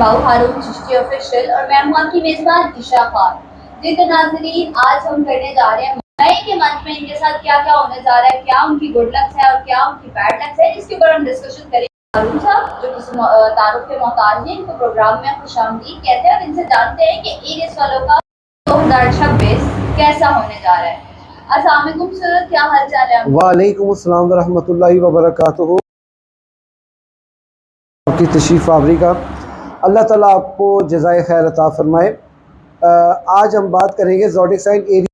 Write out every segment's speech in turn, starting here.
बाबू हारून Chishti official और मैं हूं आपकी मेजबान ईशा खान। जी तो नाज़रीन, आज हम करने जा रहे हैं मई के मंथ में इनके साथ क्या क्या होने जा रहा है, क्या उनकी गुड लक्स है और क्या उनकी बैड लक्स है, इसके ऊपर हम डिस्कशन करेंगे। हारून साहब जो किसी तारुफ के मोहताज हैं, इनको प्रोग्राम में खुशामदीद कहते हैं और इनसे जानते हैं कि एरियस वालों का 2026 कैसा होने जा रहा है। अस्सलाम वालेकुम सर, क्या हाल चाल है? वालेकुम अस्सलाम व रहमतुल्लाहि व बरकातुहू। आपकी तशरीफ़ आवरी का अल्लाह ताला आपको जज़ाए खैर अता फरमाए। आज हम बात करेंगे ज़ोडिक साइन एरिया।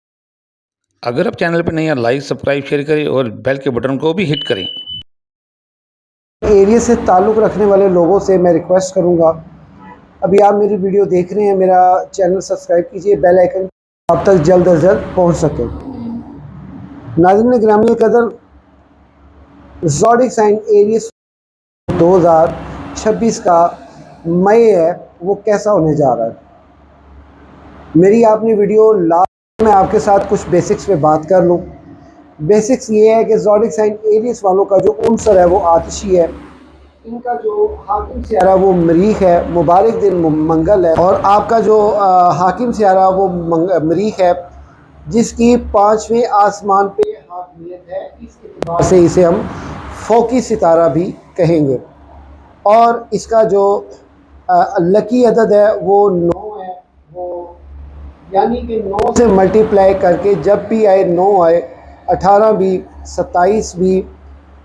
अगर आप चैनल पर नए हैं, लाइक सब्सक्राइब शेयर करें और बेल के बटन को भी हिट करें। एरिया से ताल्लुक़ रखने वाले लोगों से मैं रिक्वेस्ट करूंगा, अभी आप मेरी वीडियो देख रहे हैं, मेरा चैनल सब्सक्राइब कीजिए, बेल आइकन आप तक जल्द अज जल्द पहुँच सके। नाज़रीन ग्रामीण कदर, ज़ोडिक साइन एरिया 2026 का मई है, वो कैसा होने जा रहा है। मेरी आपने वीडियो लास्ट में आपके साथ कुछ बेसिक्स पे बात कर लूँ। बेसिक्स ये है कि ज़ोडिक साइन एरियस वालों का जो उनसर है वो आतिशी है, इनका जो हाकिम सियारा वो मरीख है, मुबारक दिन मंगल है, और आपका जो हाकिम सियारा वो मरीख है, जिसकी 5वें आसमान पे हाकिमियत है। इस एतबार से इसे हम फोकी सितारा भी कहेंगे। और इसका जो लकी अदद है वो 9 है, वो यानी कि 9 से मल्टीप्लाई करके जब भी आए 9 आए, 18 भी, 27 भी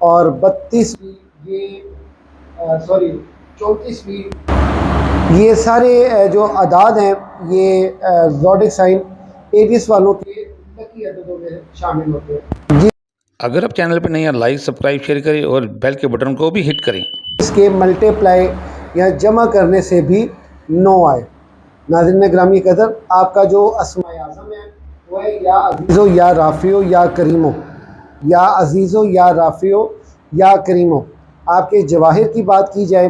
और 32 भी, ये 34 भी, ये सारे जो अदाद हैं ये ज़ोडिक साइन एरियस वालों के लकी अददों में शामिल होते हैं। जी, अगर आप चैनल पर नए हैं, लाइक सब्सक्राइब शेयर करें और बेल के बटन को भी हिट करें। इसके मल्टीप्लाई या जमा करने से भी 9 आए। नाज़रीन ग्रामी कदर, आपका जो अस्माए आज़म है वो है या अज़ीज़ो या राफ़ियो या करीमो, या अज़ीज़ो या राफ़ियो या करीमो। आपके जवाहिर की बात की जाए,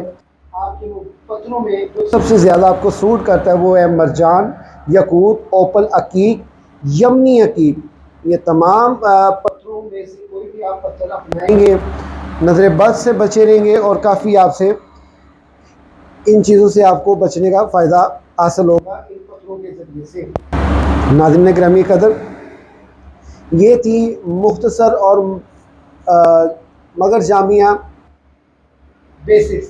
आपके वो पत्थरों में जो सबसे ज़्यादा आपको सूट करता है वो है मरजान, यकूत, ओपल, अकीक, यमनी अकीक। ये तमाम पत्थरों में से कोई भी आप पत्थर अपनाएंगे, नज़र बद से बचे रहेंगे और काफ़ी आपसे इन चीज़ों से आपको बचने का फ़ायदा हासिल होगा इन पत्थरों के ज़रिए से। नाज़रीन ग्रामी कदर, ये थी मुख्तसर और मगर जामिया बेसिक्स।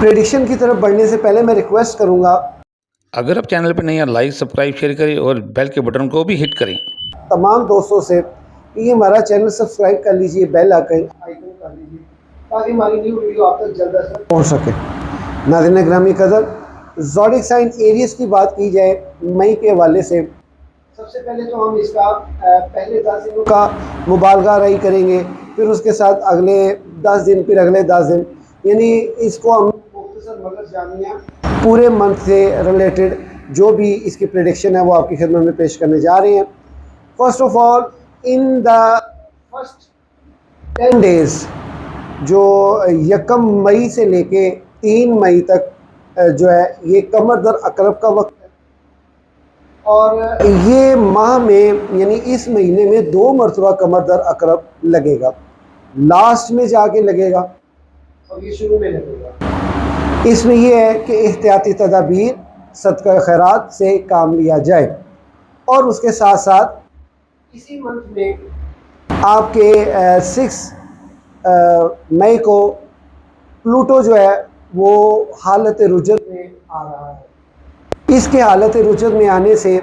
प्रेडिक्शन की तरफ बढ़ने से पहले मैं रिक्वेस्ट करूँगा, अगर आप चैनल पर नए हैं, लाइक सब्सक्राइब शेयर करें और बेल के बटन को भी हिट करें। तमाम दोस्तों से कि ये हमारा चैनल सब्सक्राइब कर लीजिए, बेल आइकन कर लीजिए, ताकि हमारी न्यू वीडियो आप तक जल्द से जल्द पहुँच सके। नाज़रीन ग्रामी कदर, ज़ोडिक साइन एरियस की बात की जाए मई के हवाले से, सबसे पहले तो हम इसका पहले 10 दिनों का मुबालगा रही करेंगे, फिर उसके साथ अगले 10 दिन, फिर अगले 10 दिन, यानी इसको हम मुख्तसर मगर जामिया पूरे मंथ से रिलेटेड जो भी इसकी प्रेडिक्शन है वो आपकी खिदमत में पेश करने जा रहे हैं। First of all, in the first 10 days, जो 1 मई से लेके 3 मई तक जो है ये कमर दर अकरब का वक्त है, और ये माह में यानी इस महीने में 2 मरतबा कमर दर अकरब लगेगा, लास्ट में जाके लगेगा और ये शुरू में लगेगा। इसमें यह है कि एहतियाती तदाबीर सदका खैरात से काम लिया जाए, और उसके साथ साथ इसी मंथ में आपके 6 मई को प्लूटो जो है वो हालत रुजत में आ रहा है। इसके हालत रुजत में आने से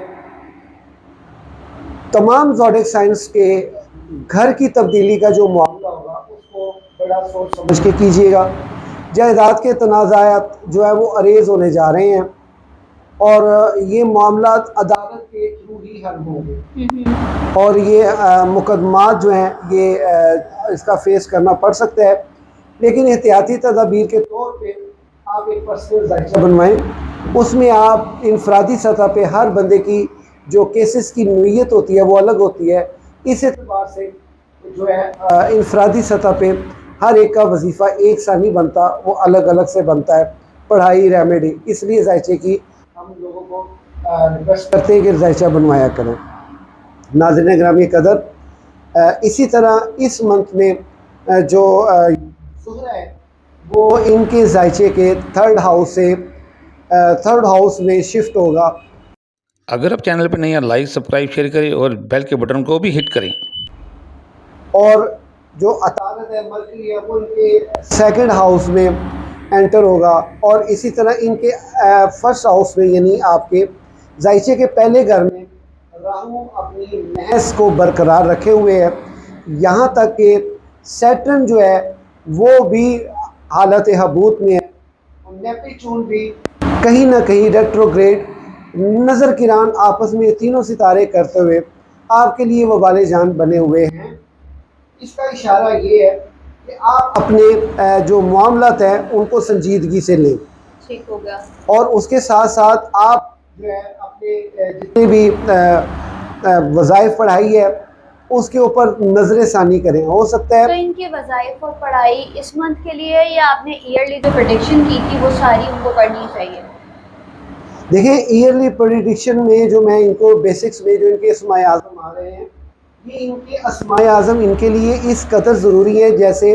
तमाम ज़ोडिक साइंस के घर की तब्दीली का जो मामला होगा उसको बड़ा सोच समझ के कीजिएगा। जायदाद के तनाज़ात जो है वो अरेज होने जा रहे हैं, और ये मामला अदालत के थ्रू ही हल होंगे, और ये मुकदमात जो हैं ये इसका फेस करना पड़ सकता है। लेकिन एहतियाती तदाबीर के तौर पे आप एक पर्सनल जायजा बनवाएं, उसमें आप इनफरादी सतह पे हर बंदे की जो केसेस की नौइयत होती है वो अलग होती है। इस एतबार से जो है इनफरादी सतह पे हर एक का वजीफ़ा एक सा नहीं बनता, वो अलग अलग से बनता है, पढ़ाई, रेमेडी। इसलिए जायचे की हम लोगों को रिक्वेस्ट करते हैं कि जायचा बनवाया करें। नाज़रीन ग्रामी कदर, इसी तरह इस मंथ में जो शुक्र है वो इनके जायचे के 3rd हाउस से थर्ड हाउस में शिफ्ट होगा। अगर आप चैनल पर नए हैं लाइक सब्सक्राइब शेयर करें और बेल के बटन को भी हिट करें। और जो अतारत है मरकरी है वो इनके सेकंड हाउस में एंटर होगा और इसी तरह इनके फर्स्ट हाउस में यानी आपके जायचे के पहले घर में राहु अपनी महस को बरकरार रखे हुए है। यहाँ तक कि सैटर्न जो है वो भी हालत हबूत में है और नेपच्यून भी कहीं ना कहीं रेट्रोग्रेड नज़र किरान आपस में तीनों सितारे करते हुए आपके लिए वबाले जान बने हुए हैं। इसका इशारा ये है कि आप अपने जो मामलात हैं उनको संजीदगी से लें। ठीक हो गया। और उसके साथ साथ आप जो है अपने जितने भी वज़ाइफ पढ़ाई है उसके ऊपर नजर सानी करें। हो सकता तो है इनके वज़ाइफ और पढ़ाई इस मंथ के लिए है या आपने ईयरली जो प्रेडिक्शन की थी वो सारी उनको पढ़नी चाहिए? देखें, ईयरली प्रेडिक्शन में जो मैं इनको बेसिक्स में जो इनके अस्माए आज़म आ रहे हैं ये इनके अस्माए आज़म इनके लिए इस कदर ज़रूरी है जैसे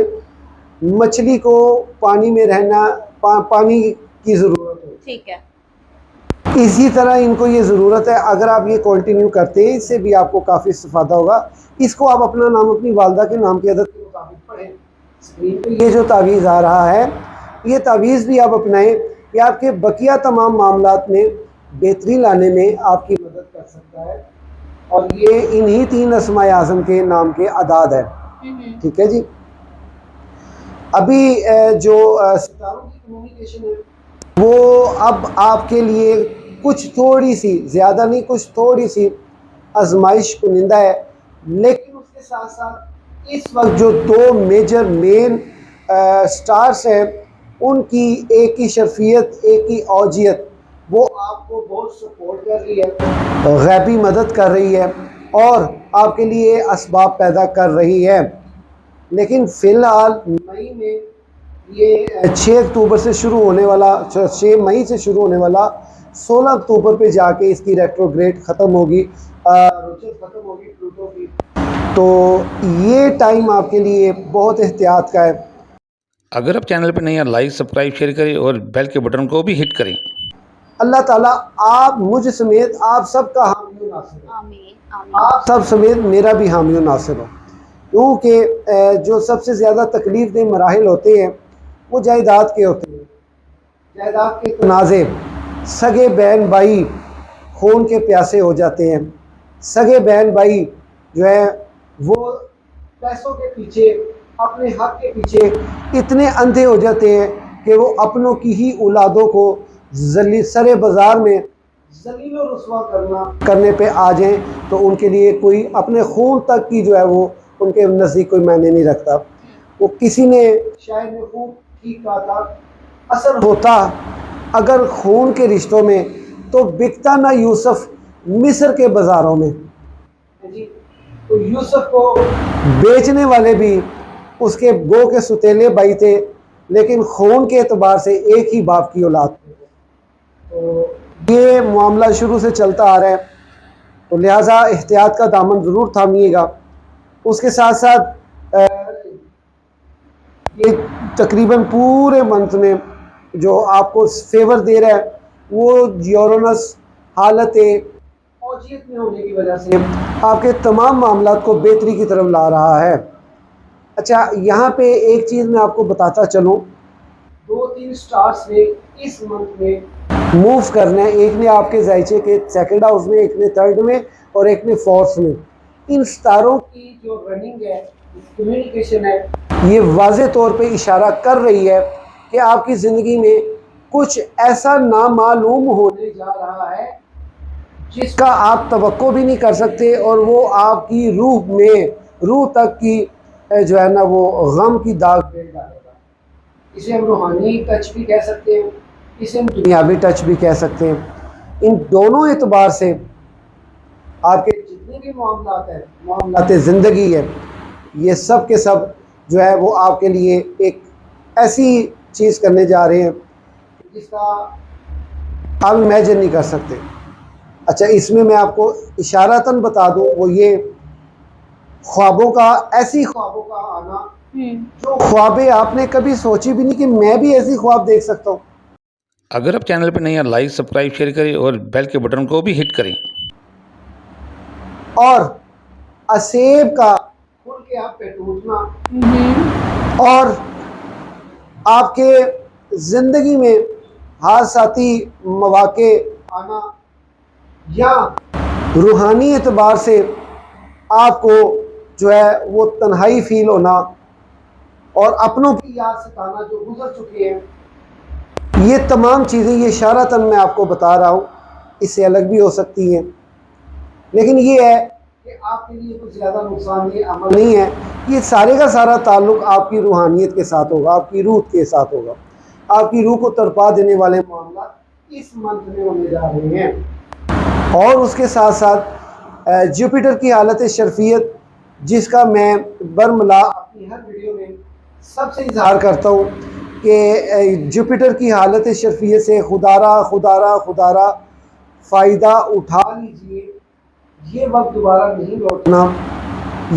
मछली को पानी में रहना पानी की ज़रूरत है। ठीक है। इसी तरह इनको ये ज़रूरत है। अगर आप ये कंटिन्यू करते हैं इससे भी आपको काफ़ी इस्तेफादा होगा। इसको आप अपना नाम अपनी वालदा के नाम की आदत के मुताबिक पढ़ें। स्क्रीन पे ये जो तावीज़ आ रहा है ये तावीज़ भी आप अपनाएं। ये आपके बकिया तमाम मामलात में बेहतरी लाने में आपकी मदद कर सकता है और ये इन्हीं 3 अस्माए आज़म के नाम के अदाद है। ठीक है जी। अभी जो सितारों की कम्युनिकेशन है वो अब आपके लिए कुछ थोड़ी सी, ज़्यादा नहीं कुछ थोड़ी सी आजमाइश कुनिंदा है, लेकिन उसके साथ साथ इस वक्त जो 2 मेजर मेन स्टार्स हैं उनकी एक ही शर्फियत एक ही औजियत वो आपको बहुत सपोर्ट कर रही है, गैबी मदद कर रही है और आपके लिए असबाब पैदा कर रही है। लेकिन फ़िलहाल मई में ये 6 अक्टूबर से शुरू होने वाला 6 मई से शुरू होने वाला 16 अक्टूबर पे जाके इसकी रेट्रोग्रेड ख़त्म होगी, रोचक ख़त्म होगी प्लूटो की। तो ये टाइम आपके लिए बहुत एहतियात का है। अगर आप चैनल पर नए हैं लाइक सब्सक्राइब शेयर करें और बेल के बटन को भी हिट करें। अल्लाह ताला आप मुझ समेत आप सबका हामी नासिर हो। आमीन आमीन। आप सब समेत मेरा भी हामी नासिर हो, क्योंकि जो सबसे ज़्यादा तकलीफ दे मराहिल होते हैं वो जायदाद के होते हैं। जायदाद के तनाज़े, सगे बहन भाई खून के प्यासे हो जाते हैं। सगे बहन भाई जो है वो पैसों के पीछे अपने हक के पीछे इतने अंधे हो जाते हैं कि वो अपनों की ही औलादों को सरे बाज़ार में जलील और रुस्वा करने पे आ जाएं तो उनके लिए कोई अपने खून तक की जो है वो उनके नज़दीक कोई मायने नहीं रखता। वो किसी ने शायद ने खूब ठीक कहा था, असर होता अगर खून के रिश्तों में तो बिकता ना यूसुफ मिस्र के बाज़ारों में। जी, तो यूसुफ को बेचने वाले भी उसके गो के सुतेले भाई थे, लेकिन खून के एतबार से एक ही बाप की औलाद थे। तो ये मामला शुरू से चलता आ रहा है, तो लिहाजा एहतियात का दामन ज़रूर थामिएगा। उसके साथ साथ ये तकरीबन पूरे मंथ में जो आपको फेवर दे रहा है वो यूरेनस हालत औजियत में होने की वजह से आपके तमाम मामलात को बेहतरी की तरफ ला रहा है। अच्छा, यहाँ पे एक चीज़ मैं आपको बताता चलूँ, 2-3 स्टार्स ने इस मंथ में मूव करना है। एक ने आपके जायचे के सेकंड हाउस में, एक ने थर्ड में और एक ने फोर्थ में। इन स्टारों की जो रनिंग है, कम्युनिकेशन है, ये वाज़े तौर पे इशारा कर रही है कि आपकी ज़िंदगी में कुछ ऐसा नामालूम होने जा रहा है जिसका आप तवक्को भी नहीं कर सकते और वो आपकी रूह तक की जो है ना वो गम की दाग दे डालेगा। इसे हम रूहानी टच भी कह सकते हैं, इसे हम दुनियावी टच भी कह सकते हैं। इन दोनों एतबार से आपके जितने भी मामलात हैं, मामलात ज़िंदगी है, ये सब के सब जो है वो आपके लिए एक ऐसी चीज़ करने जा रहे हैं जिसका आप इमेजिन नहीं कर सकते। अच्छा, इसमें मैं आपको इशारतन बता दूं, वो ये ख्वाबों का, ऐसी ख्वाबों का आना जो ख्वाबें आपने कभी सोची भी नहीं कि मैं भी ऐसी ख्वाब देख सकता हूँ। अगर आप चैनल पर नए हैं लाइक सब्सक्राइब शेयर करें और बेल के बटन को भी हिट करें। और असेब का खुल के आप पे टूटना और आपके ज़िंदगी में हादसाती मौके आना या रूहानी एतबार से आपको जो है वो तन्हाई फील होना और अपनों की याद सताना जो गुजर चुके हैं, ये तमाम चीज़ें ये इशारतन मैं आपको बता रहा हूँ, इससे अलग भी हो सकती हैं, लेकिन ये है कि आपके लिए कुछ ज़्यादा नुकसानदेह अमल नहीं है। ये सारे का सारा ताल्लुक़ आपकी रूहानियत के साथ होगा, आपकी रूह के साथ होगा। आपकी रूह को तड़पा देने वाले मामला इस मंथ में होने जा रहे हैं। और उसके साथ साथ जुपिटर की हालत शर्फियत, जिसका मैं बरमला अपनी हर वीडियो में सबसे इजहार करता हूँ कि जुपिटर की हालत शर्फियत से खुदारा फ़ायदा उठा लीजिए। ये वक्त दोबारा नहीं लौटना।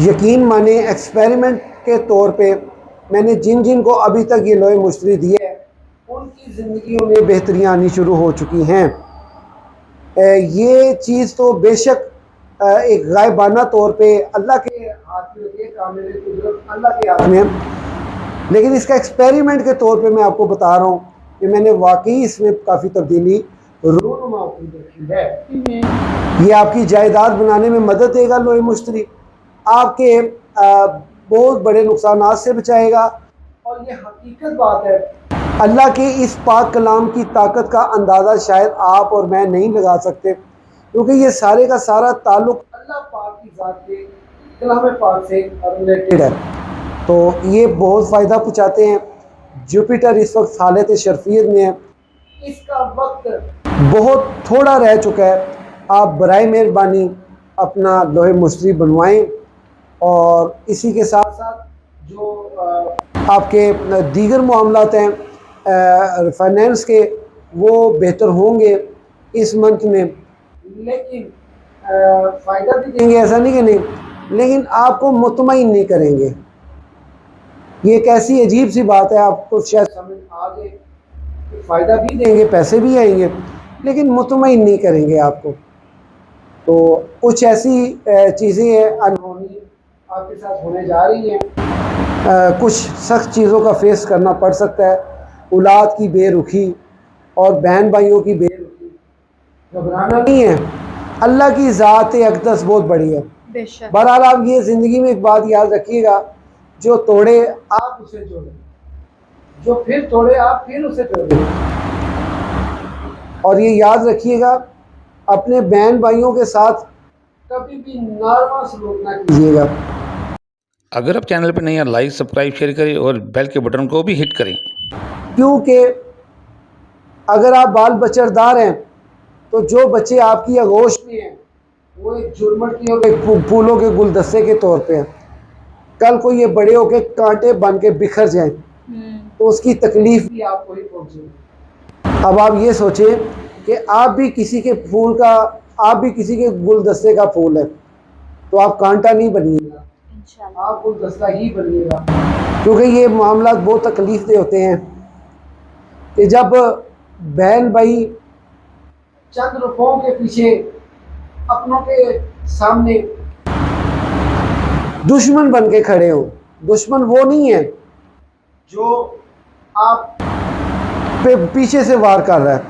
यकीन माने एक्सपेरिमेंट के तौर पे मैंने जिन जिन को अभी तक ये लोहे मुश्तरी दिए है, उनकी ज़िंदगियों में बेहतरियाँ आनी शुरू हो चुकी हैं। ये चीज़ तो बेशक एक गायबाना तौर पे अल्लाह के हाथ में होती है, कामिल कुदरत अल्लाह के हाथ में, लेकिन इसका एक्सपेरिमेंट के तौर पे मैं आपको बता रहा हूँ कि मैंने वाकई इसमें काफ़ी तब्दीली रूनुमा की देखी है। ये आपकी जायदाद बनाने में मदद देगा लोहे मुश्तरी, आपके बहुत बड़े नुकसान से बचाएगा। और ये हकीकत बात है, अल्लाह के इस पाक कलाम की ताकत का अंदाज़ा शायद आप और मैं नहीं लगा सकते, क्योंकि ये सारे का सारा ताल्लुक़ अल्लाह पाक की ज़ात के कलाम पाक से रिलेटेड है। तो ये बहुत फ़ायदा पहुँचाते हैं। जुपिटर इस वक्त हालत शर्फियत में है, इसका वक्त बहुत थोड़ा रह चुका है। आप बराए मेहरबानी अपना लोहे मुश्तरी बनवाएं और इसी के साथ साथ जो आपके दीगर मामलात हैं फाइनेंस के, वो बेहतर होंगे इस मंथ में, लेकिन फ़ायदा भी देंगे, ऐसा नहीं कि नहीं, लेकिन आपको मुतमईन नहीं करेंगे। ये एक ऐसी अजीब सी बात है, आपको शायद समझ आ जाए कि फ़ायदा भी देंगे, पैसे भी आएंगे, लेकिन मुतमईन नहीं करेंगे आपको। तो कुछ ऐसी चीज़ें हैं अनहोनी आपके साथ होने जा रही हैं। कुछ सख्त चीज़ों का फेस करना पड़ सकता है, औलाद की बेरुखी और बहन भाइयों की बेरुखी। घबराना नहीं है, अल्लाह की ज़ात अक़दस बहुत बड़ी है। बहरहाल आप ये ज़िंदगी में एक बात याद रखिएगा, जो तोड़े आप उसे जोड़े, जो फिर तोड़े आप फिर उसे जोड़े। और ये याद रखिएगा, अपने बहन भाइयों के साथ कभी भी नारवा सलूक ना कीजिएगा। अगर आप चैनल पर नए हैं लाइक सब्सक्राइब शेयर करें और बेल के बटन को भी हिट करें। क्योंकि अगर आप बाल बचरदार हैं तो जो बच्चे आपकी आगोश में हैं वो एक झुरमट की और एक फूलों के गुलदस्ते के तौर पे हैं। कल को ये बड़े होकर कांटे बन के बिखर जाएं तो उसकी तकलीफ भी आपको ही पहुंचेगी। अब आप ये सोचें कि आप भी किसी के फूल का, आप भी किसी के गुलदस्ते का फूल है, तो आप कांटा नहीं बनिएगा, आप गुलदस्ता ही बनिएगा। क्योंकि ये मामला बहुत तकलीफ दे होते हैं कि जब बहन भाई चंद रुपयों के पीछे अपनों के सामने दुश्मन बन के खड़े हो। दुश्मन वो नहीं है जो आप पे पीछे से वार कर रहा है,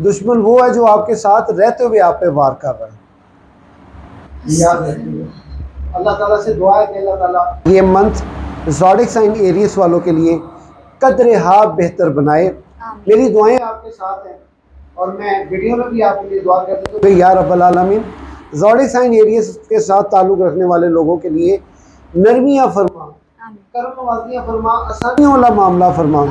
दुश्मन वो है जो आपके साथ रहते हुए आप पे वार कर रहा है। याद रखिए, अल्लाह ताला से दुआ है कि अल्लाह ताला ये मंथ ज़ोडिक साइन एरियस वालों के लिए कदर हा बेहतर बनाए। मेरी दुआएं आपके साथ हैं और मैं वीडियो में भी आपके लिए दुआ करता हूँ कि या रब्बल आलमीन ज़ोडिक साइन एरियस के साथ ताल्लुक़ रखने वाले लोगों के लिए नरमियाँ फरमा, करम नवाज़ियाँ फरमा, आसानियों वाला मामला फरमा।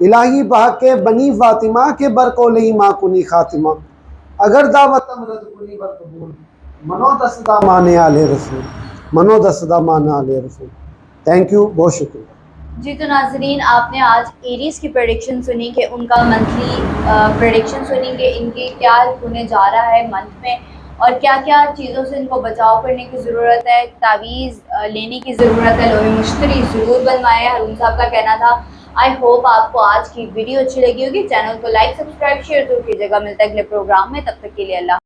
इलाही बहक के बनी फातिमा के बरकोलई माँ कुनी खातिमा, अगर दावत अमरत कुनी बरकबूल मनो दस्तदा माने आले रसूल, मनो दस्तदा माने आले रसूल। थैंक यू, बहुत शुक्रिया जी। तो नाजरीन, आपने आज एरीज की प्रेडिक्शन सुनी कि उनका मंथली प्रेडिक्शन सुनी कि इनके क्या होने जा रहा है मंथ में और क्या क्या चीज़ों से इनको बचाव करने की ज़रूरत है, तावीज़ लेने की ज़रूरत है, लोहे मुश्तरी ज़रूर बनवाएं, हरून साहब का कहना था। आई होप आपको आज की वीडियो अच्छी लगी होगी। चैनल को लाइक सब्सक्राइब शेयर जरूर कीजिएगा। मिलता है अगले प्रोग्राम में, तब तक के लिए अल्लाह।